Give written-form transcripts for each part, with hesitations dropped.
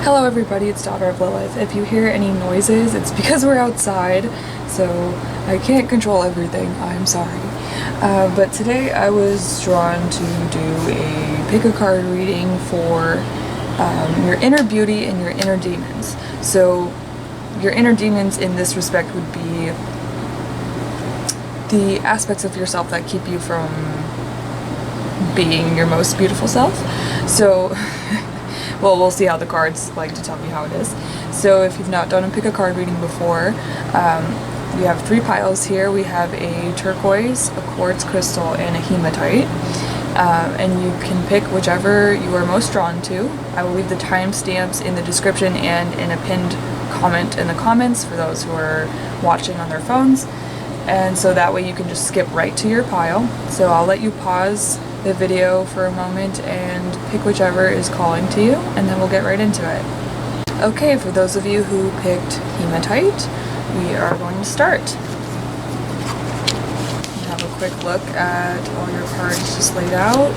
Hello everybody, it's Daughter of Lilith. If you hear any noises, it's because we're outside, so I can't control everything, I'm sorry. But today I was drawn to do a pick a card reading for your inner beauty and your inner demons. So your inner demons in this respect would be the aspects of yourself that keep you from being your most beautiful self. So well, we'll see how the cards like to tell me how it is. So if you've not done a pick a card reading before, we have 3 piles here. We have a turquoise, a quartz crystal, and a hematite. And you can pick whichever you are most drawn to. I will leave the timestamps in the description and in a pinned comment in the comments for those who are watching on their phones. And so that way you can just skip right to your pile. So I'll let you pause the video for a moment and pick whichever is calling to you, and then we'll get right into it. Okay, for those of you who picked hematite, we are going to start. Have a quick look at all your cards just laid out.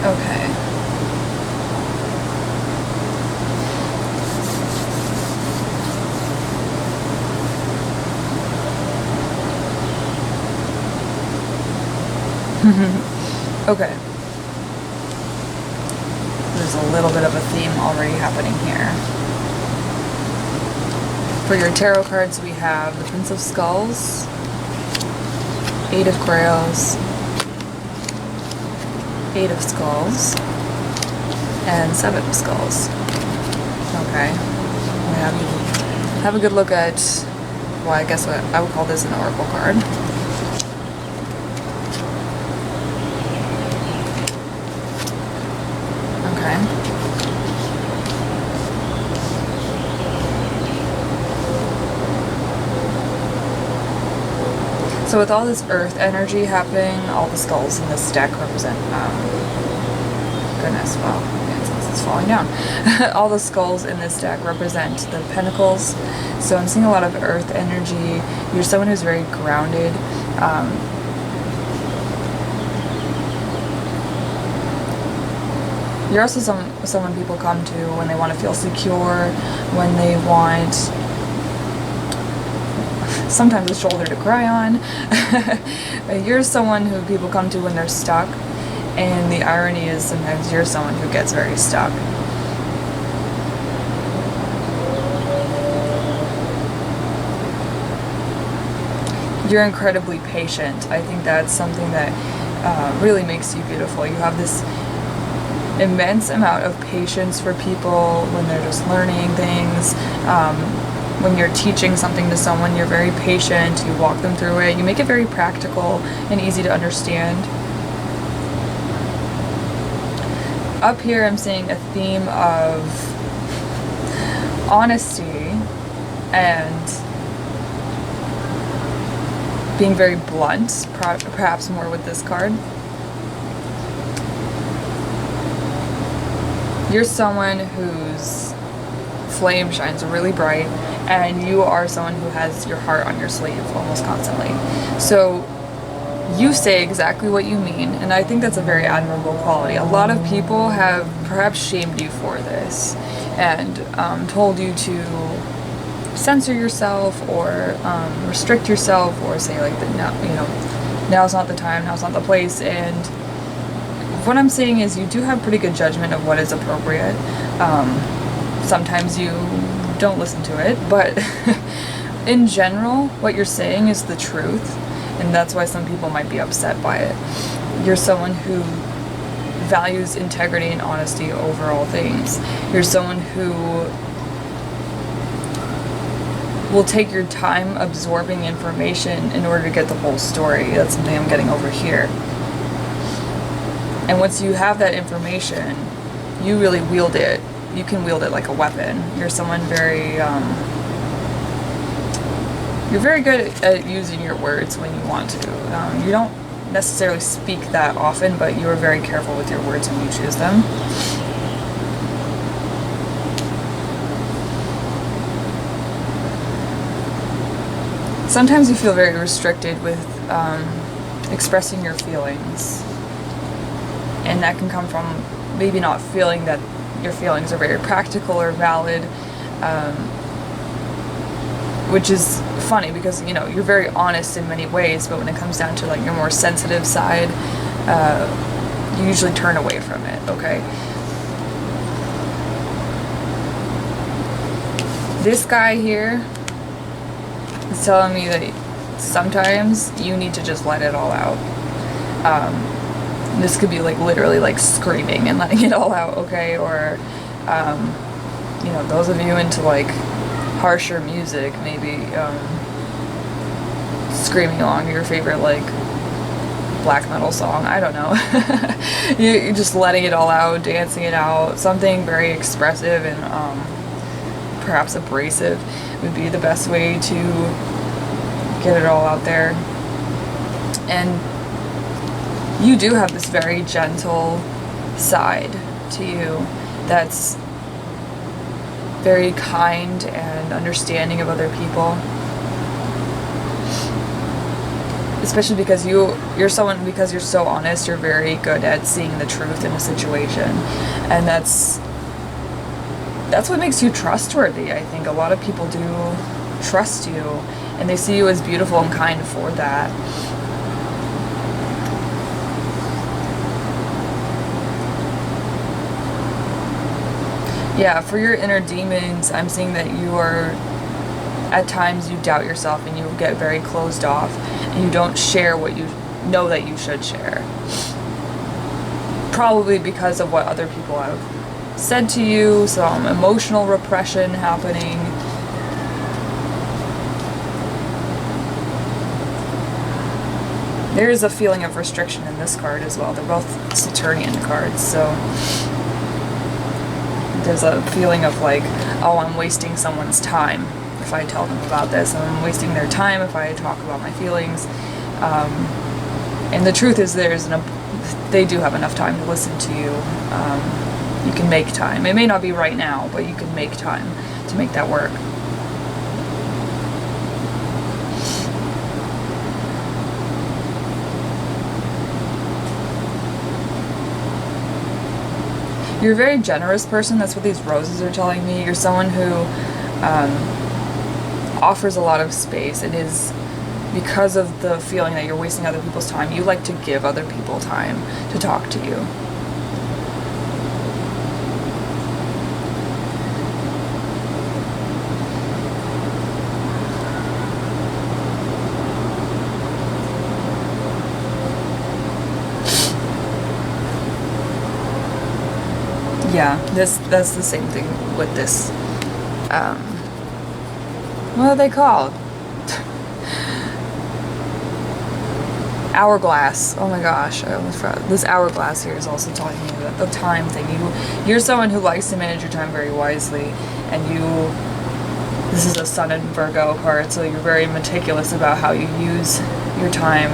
Okay. Okay. There's a little bit of a theme already happening here. For your tarot cards, we have the Prince of Skulls, 8 of Grails, 8 of Skulls, and 7 of Skulls. Okay. Have a good look at, well, I guess what I would call this an oracle card. Okay. So with all this earth energy happening, all the skulls in this deck represent, goodness, well, it's falling down. All the skulls in this deck represent the pentacles. So I'm seeing a lot of earth energy. You're someone who's very grounded. You're also someone people come to when they want to feel secure, when they want sometimes a shoulder to cry on. You're someone who people come to when they're stuck, and the irony is sometimes you're someone who gets very stuck. You're incredibly patient. I think that's something that really makes you beautiful. You have this immense amount of patience for people when they're just learning things. When you're teaching something to someone, you're very patient, you walk them through it, you make it very practical and easy to understand. Up here I'm seeing a theme of honesty and being very blunt, perhaps more with this card. You're someone whose flame shines really bright, and you are someone who has your heart on your sleeve almost constantly. So you say exactly what you mean, and I think that's a very admirable quality. A lot of people have perhaps shamed you for this and told you to censor yourself or restrict yourself, or say like that now's not the time, now's not the place. And what I'm saying is you do have pretty good judgment of what is appropriate. Sometimes you don't listen to it, but in general, what you're saying is the truth, and that's why some people might be upset by it. You're someone who values integrity and honesty over all things. You're someone who will take your time absorbing information in order to get the whole story. That's something I'm getting over here. And once you have that information, you really wield it. You can wield it like a weapon. You're someone very, you're very good at using your words when you want to. You don't necessarily speak that often, but you are very careful with your words when you choose them. Sometimes you feel very restricted with expressing your feelings, and that can come from maybe not feeling that your feelings are very practical or valid, which is funny because, you know, you're very honest in many ways, but when it comes down to like your more sensitive side, you usually turn away from it, okay? This guy here is telling me that sometimes you need to just let it all out. This could be like literally like screaming and letting it all out, okay? Or, you know, those of you into like harsher music, maybe screaming along to your favorite like black metal song, I don't know. You're just letting it all out, dancing it out, something very expressive and perhaps abrasive would be the best way to get it all out there. And you do have this very gentle side to you that's very kind and understanding of other people, especially because you're someone, because you're so honest, you're very good at seeing the truth in a situation, and that's what makes you trustworthy. I think a lot of people do trust you, and they see you as beautiful and kind for that. Yeah, for your inner demons, I'm seeing that you are, at times you doubt yourself and you get very closed off and you don't share what you know that you should share. Probably because of what other people have said to you, some emotional repression happening. There is a feeling of restriction in this card as well. They're both Saturnian cards, so there's a feeling of like, oh, I'm wasting someone's time if I tell them about this, and I'm wasting their time if I talk about my feelings. And the truth is they do have enough time to listen to you. You can make time. It may not be right now, but you can make time to make that work. You're a very generous person. That's what these roses are telling me. You're someone who offers a lot of space. It is because of the feeling that you're wasting other people's time. You like to give other people time to talk to you. Yeah, that's the same thing with this. What are they called? Hourglass. Oh my gosh, I almost forgot. This hourglass here is also talking about the time thing. You're someone who likes to manage your time very wisely, and this is a Sun and Virgo card, so you're very meticulous about how you use your time.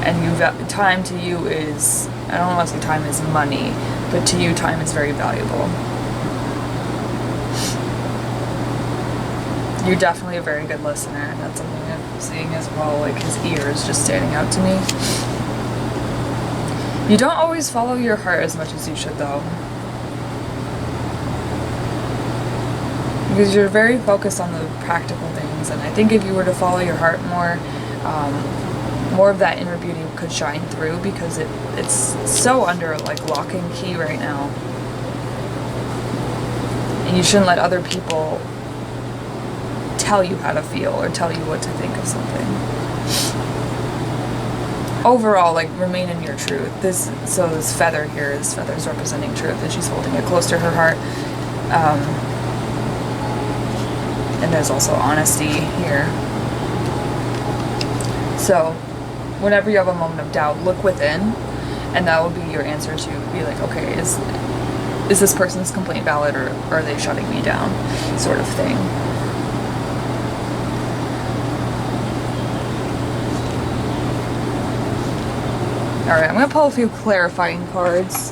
And time to you is, I don't want to say time is money, but to you time is very valuable. You're definitely a very good listener, and that's something I'm seeing as well, like his ears just standing out to me. You don't always follow your heart as much as you should, though. Because you're very focused on the practical things, and I think if you were to follow your heart more, more of that inner beauty could shine through, because it's so under like lock and key right now. And you shouldn't let other people tell you how to feel or tell you what to think of something. Overall, like, remain in your truth. This feather here is feathers representing truth, and she's holding it close to her heart. And there's also honesty here. So whenever you have a moment of doubt, look within, and that will be your answer to be like, okay, is this person's complaint valid, or are they shutting me down, sort of thing. Alright, I'm gonna pull a few clarifying cards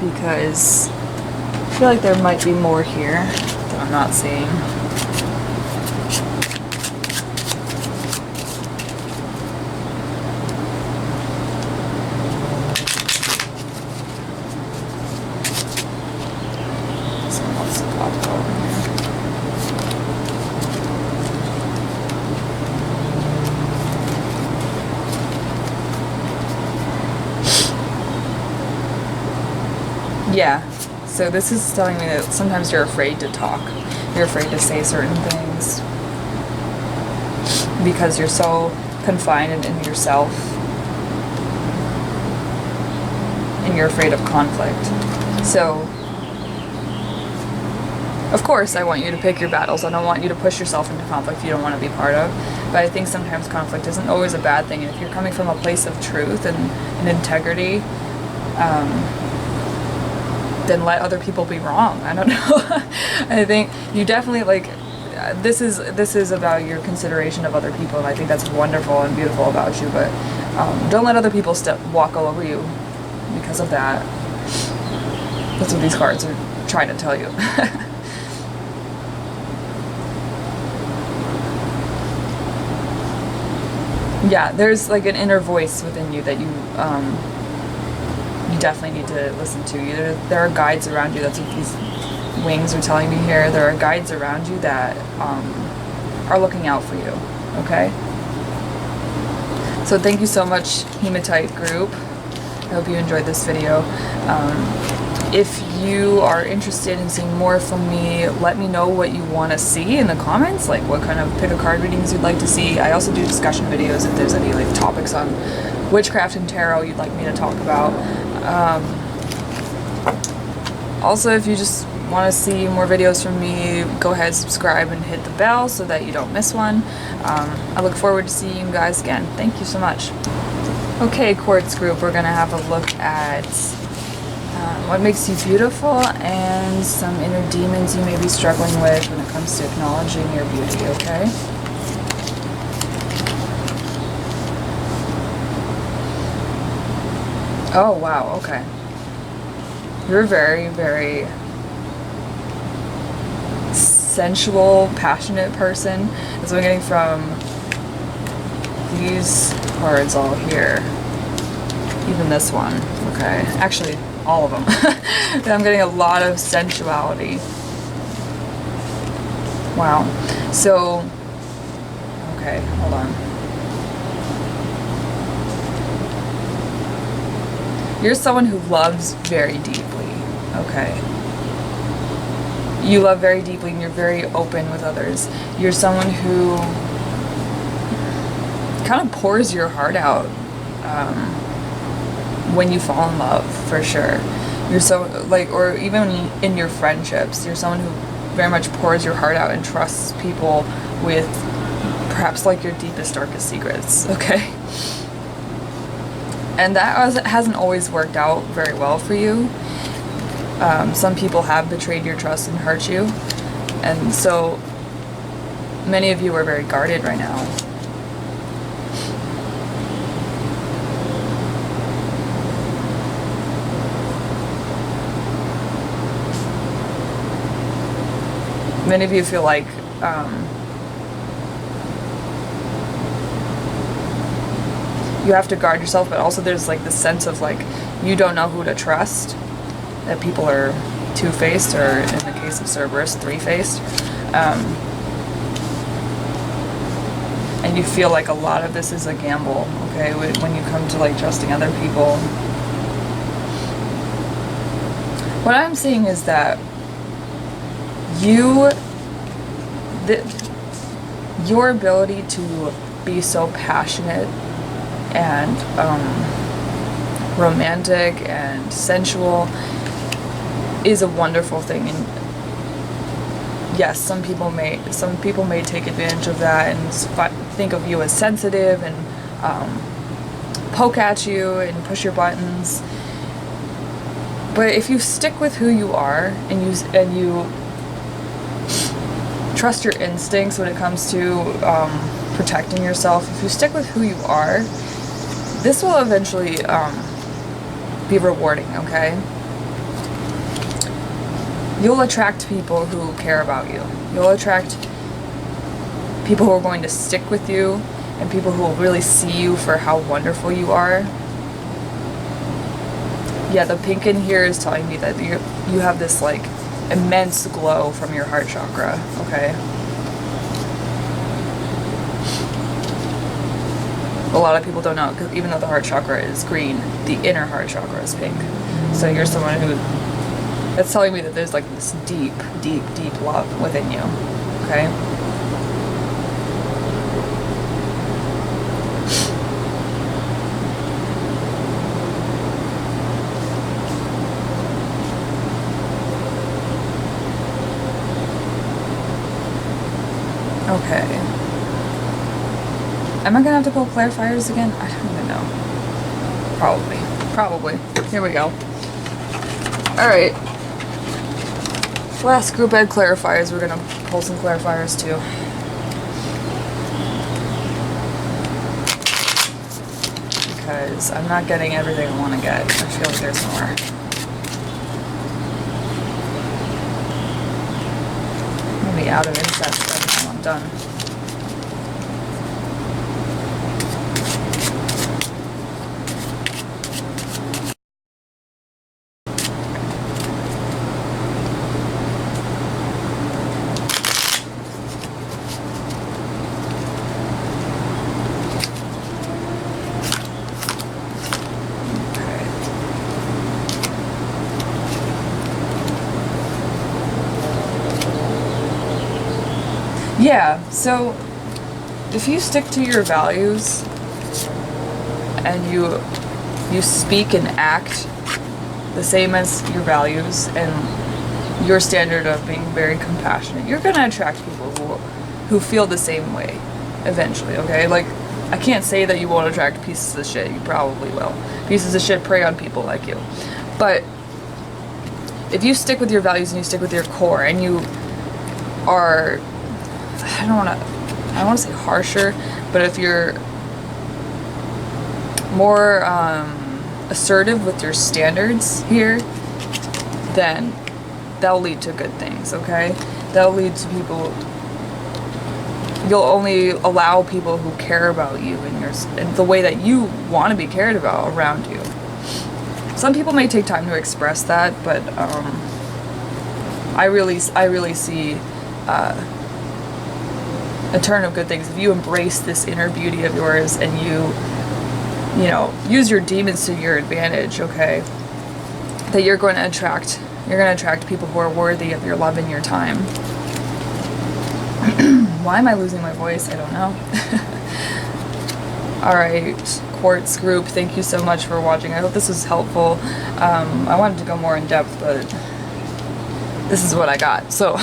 because I feel like there might be more here that I'm not seeing. Yeah, so this is telling me that sometimes you're afraid to talk. You're afraid to say certain things because you're so confined in yourself and you're afraid of conflict. So, of course, I want you to pick your battles. I don't want you to push yourself into conflict you don't want to be part of. But I think sometimes conflict isn't always a bad thing. And if you're coming from a place of truth and integrity, then let other people be wrong. I don't know. I think you definitely, like, this is about your consideration of other people, and I think that's wonderful and beautiful about you, but don't let other people walk all over you because of that. That's what these cards are trying to tell you. Yeah, there's like an inner voice within you that you definitely need to listen to. There are guides around you. That's what these wings are telling me here. There are guides around you that are looking out for you, okay? So thank you so much, Hematite group. I hope you enjoyed this video. If you are interested in seeing more from me, let me know what you want to see in the comments, like what kind of pick a card readings you'd like to see. I also do discussion videos if there's any like topics on witchcraft and tarot you'd like me to talk about. Also, if you just want to see more videos from me, go ahead, subscribe, and hit the bell so that you don't miss one. I look forward to seeing you guys again. Thank you so much. Okay, Quartz group, we're going to have a look at what makes you beautiful and some inner demons you may be struggling with when it comes to acknowledging your beauty, okay? Oh, wow, okay. You're a very, very sensual, passionate person. That's what I'm getting from these cards all here. Even this one, okay? Actually, all of them. I'm getting a lot of sensuality. Wow. So, okay, hold on. You're someone who loves very deeply, okay? You love very deeply and you're very open with others. You're someone who kind of pours your heart out when you fall in love, for sure. You're so, like, or even in your friendships, you're someone who very much pours your heart out and trusts people with perhaps like your deepest, darkest secrets, okay? And that hasn't always worked out very well for you. Some people have betrayed your trust and hurt you. And so many of you are very guarded right now. Many of you feel like you have to guard yourself, but also there's like this sense of like you don't know who to trust, that people are two-faced, or in the case of Cerberus, three-faced, and you feel like a lot of this is a gamble, okay, when you come to like trusting other people. What I'm seeing is that your ability to be so passionate and romantic and sensual is a wonderful thing, and yes, some people may take advantage of that and think of you as sensitive and poke at you and push your buttons. But if you stick with who you are and you trust your instincts when it comes to protecting yourself, if you stick with who you are, this will eventually be rewarding, okay? You'll attract people who care about you. You'll attract people who are going to stick with you, and people who will really see you for how wonderful you are. Yeah, the pink in here is telling me that you have this like immense glow from your heart chakra, okay? A lot of people don't know, because even though the heart chakra is green, the inner heart chakra is pink. So you're someone who, that's telling me that there's like this deep, deep, deep love within you, okay? Okay. Am I gonna have to pull clarifiers again? I don't even know. Probably. Probably. Here we go. Alright. Last group ed clarifiers. We're gonna pull some clarifiers too. Because I'm not getting everything I want to get. I feel like there's more. I'm gonna be out of incense by the time I'm done. Yeah, so if you stick to your values and you speak and act the same as your values and your standard of being very compassionate, you're gonna attract people who feel the same way eventually, okay? Like, I can't say that you won't attract pieces of shit. You probably will. Pieces of shit prey on people like you. But if you stick with your values and you stick with your core and you are, I don't want to say harsher, but if you're more assertive with your standards here, then that'll lead to good things, okay? That'll lead to people, you'll only allow people who care about you and the way that you want to be cared about around you. Some people may take time to express that, but I really see a turn of good things if you embrace this inner beauty of yours and you know, use your demons to your advantage, okay? That you're going to attract people who are worthy of your love and your time. Why am I losing my voice? I don't know. Alright, Quartz group, thank you so much for watching. I hope this was helpful. I wanted to go more in depth, but this is what I got. So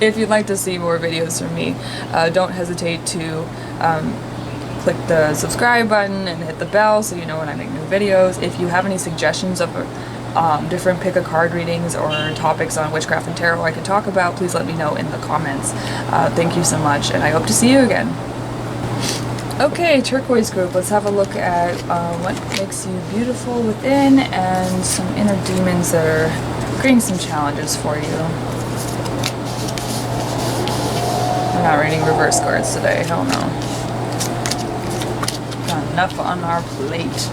if you'd like to see more videos from me, don't hesitate to click the subscribe button and hit the bell so you know when I make new videos. If you have any suggestions of different pick a card readings or topics on witchcraft and tarot I could talk about, please let me know in the comments. Thank you so much, and I hope to see you again. Okay, Turquoise group, let's have a look at what makes you beautiful within and some inner demons that are creating some challenges for you. We're not reading reverse cards today, hell no. Got enough on our plate.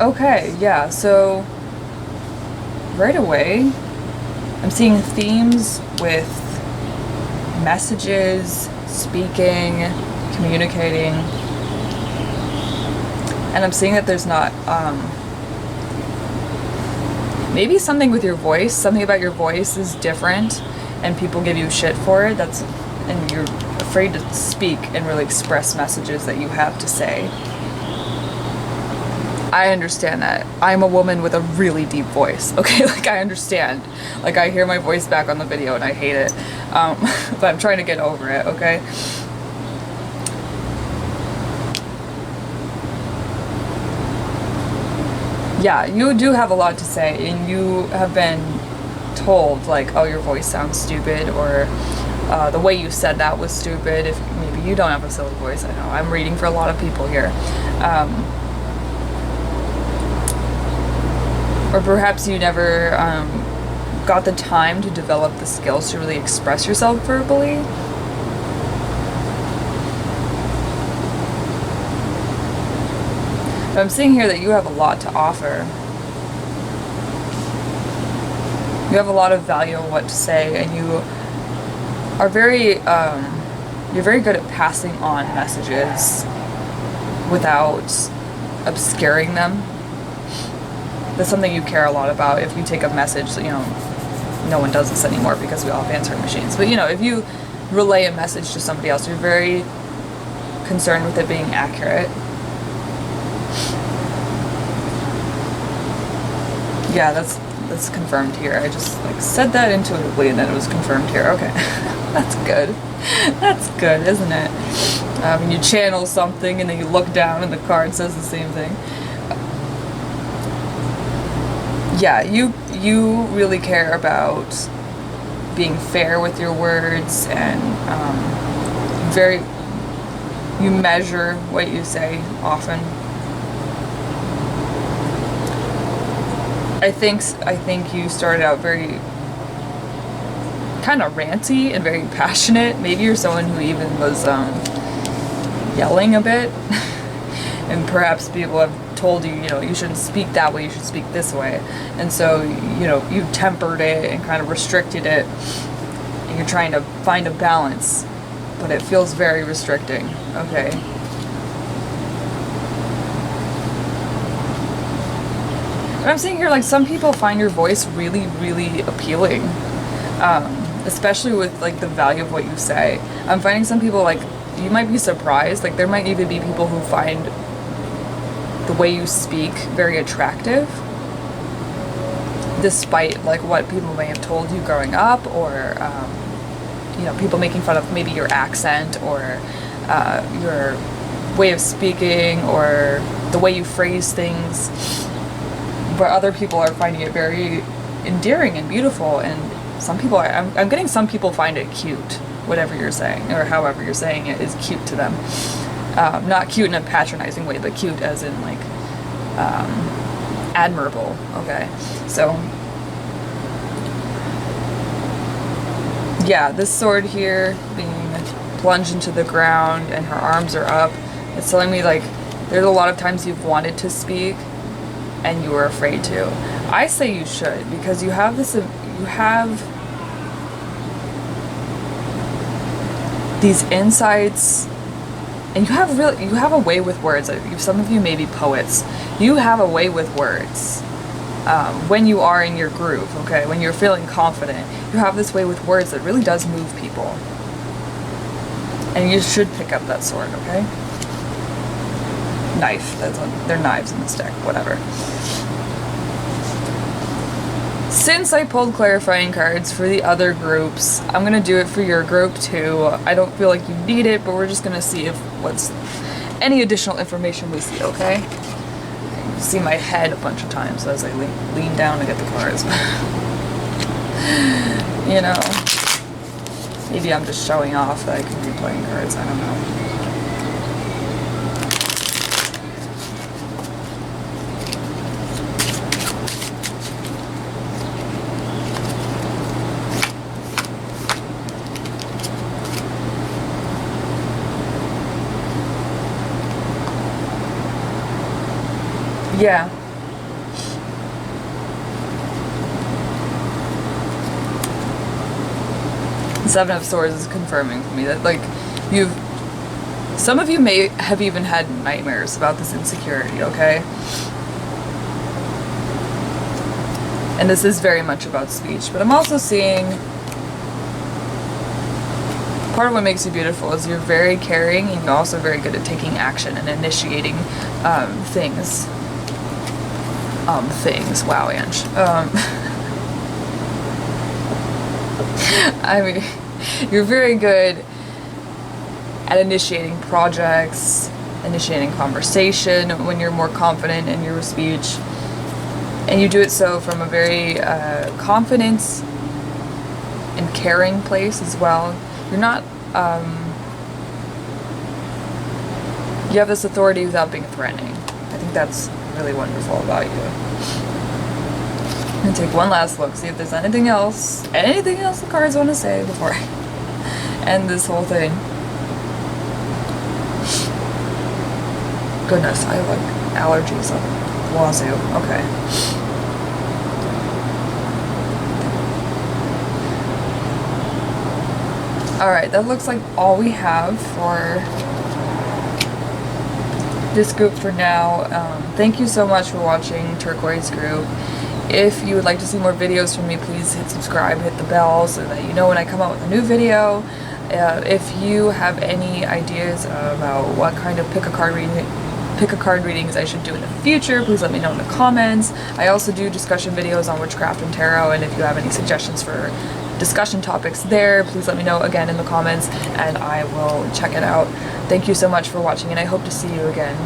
Okay, yeah, so right away I'm seeing themes with messages, speaking, communicating, and I'm seeing that there's not maybe something with your voice, something about your voice is different and people give you shit for it, and you're afraid to speak and really express messages that you have to say. I understand that. I'm a woman with a really deep voice, okay? Like, I understand. Like, I hear my voice back on the video and I hate it. But I'm trying to get over it, okay? Yeah, you do have a lot to say, and you have been told, like, oh, your voice sounds stupid, or the way you said that was stupid. If maybe you don't have a silly voice, I know. I'm reading for a lot of people here. Or perhaps you never got the time to develop the skills to really express yourself verbally. But I'm seeing here that you have a lot to offer. You have a lot of value in what to say, and you are very, you're very good at passing on messages without obscuring them. That's something you care a lot about. If you take a message, you know, no one does this anymore because we all have answering machines. But, you know, if you relay a message to somebody else, you're very concerned with it being accurate. Yeah, that's confirmed here. I just like said that intuitively and then it was confirmed here. Okay. That's good. That's good, isn't it? When you channel something and then you look down and the card says the same thing. Yeah, you really care about being fair with your words, and you measure what you say often. I think you started out very kind of ranty and very passionate. Maybe you're someone who even was yelling a bit, and perhaps people have told you, you know, you shouldn't speak that way, you should speak this way. And so, you know, you tempered it and kind of restricted it, and you're trying to find a balance, but it feels very restricting. Okay. And I'm seeing here, like, some people find your voice really, really appealing, especially with, like, the value of what you say. I'm finding some people, like, you might be surprised, like, there might even be people who find the way you speak very attractive, despite like what people may have told you growing up, or you know, people making fun of maybe your accent or your way of speaking or the way you phrase things. But other people are finding it very endearing and beautiful, and some people I'm getting some people find it cute, whatever you're saying or however you're saying it is cute to them. Not cute in a patronizing way, but cute as in like admirable. Okay, so yeah, this sword here being plunged into the ground and her arms are up, it's telling me like there's a lot of times you've wanted to speak and you were afraid to. I say you should, because you have this, you have these insights. And you have a way with words. Some of you may be poets. You have a way with words. When you are in your groove, okay? When you're feeling confident, you have this way with words that really does move people. And you should pick up that sword, okay? Knife. They're knives in this deck, whatever. Since I pulled clarifying cards for the other groups, I'm going to do it for your group too. I don't feel like you need it, but we're just going to see if what's any additional information we see, okay? You see my head a bunch of times as I lean down to get the cards. You know, maybe I'm just showing off that I can be playing cards, I don't know. Yeah. Seven of Swords is confirming for me that, like, some of you may have even had nightmares about this insecurity, okay? And this is very much about speech, but I'm also seeing part of what makes you beautiful is you're very caring, and you're also very good at taking action and initiating things. Wow, Ange. I mean, you're very good at initiating projects, initiating conversation when you're more confident in your speech. And you do it so from a very confident and caring place as well. You're not, you have this authority without being threatening. I think that's really wonderful about you. I'm gonna take one last look, see if there's anything else the cards want to say before I end this whole thing. Goodness, I have like allergies up wazoo. Okay. Alright, that looks like all we have for this group for now. Thank you so much for watching, Turquoise group. If you would like to see more videos from me, please hit subscribe, hit the bell so that you know when I come out with a new video. If you have any ideas about what kind of pick a card readings I should do in the future, please let me know in the comments. I also do discussion videos on witchcraft and tarot, and if you have any suggestions for discussion topics there, please let me know again in the comments and I will check it out. Thank you so much for watching, and I hope to see you again